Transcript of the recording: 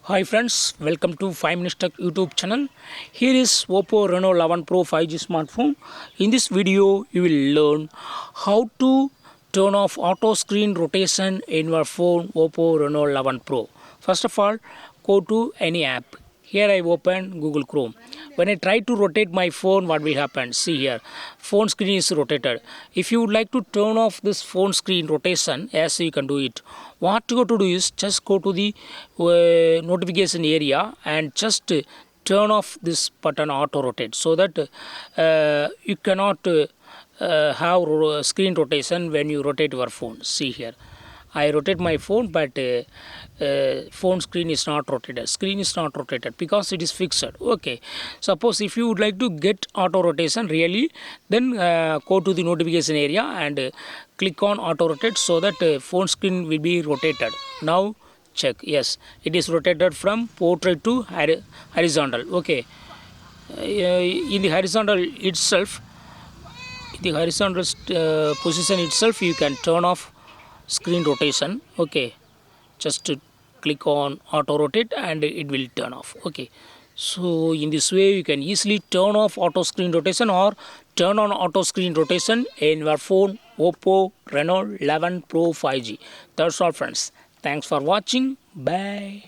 Hi friends, welcome to 5 Minutes Tech YouTube channel. Here is Oppo Reno 11 Pro 5G smartphone. In this video, you will learn how to turn off auto screen rotation in your phone Oppo Reno 11 Pro. First of all, go to any app. Here I open Google Chrome. When I try to rotate my phone, what will happen? See here, phone screen is rotated. If you would like to turn off this phone screen rotation, yes, you can do it. What you got to do is just go to the notification area and just turn off this button auto rotate so that you cannot have screen rotation when you rotate your phone. See here, I rotate my phone, but phone screen is not rotated. Screen is not rotated because it is fixed. Okay. Suppose if you would like to get auto rotation really, then go to the notification area and click on auto rotate so that phone screen will be rotated. Now check. Yes, it is rotated from portrait to horizontal. Okay. In the horizontal itself, the horizontal position itself, you can turn off screen rotation. Okay, just click on auto rotate and it will turn off. Okay, so in this way you can easily turn off auto screen rotation or turn on auto screen rotation in your phone Oppo Reno 11 Pro 5G. That's all friends, thanks for watching. Bye.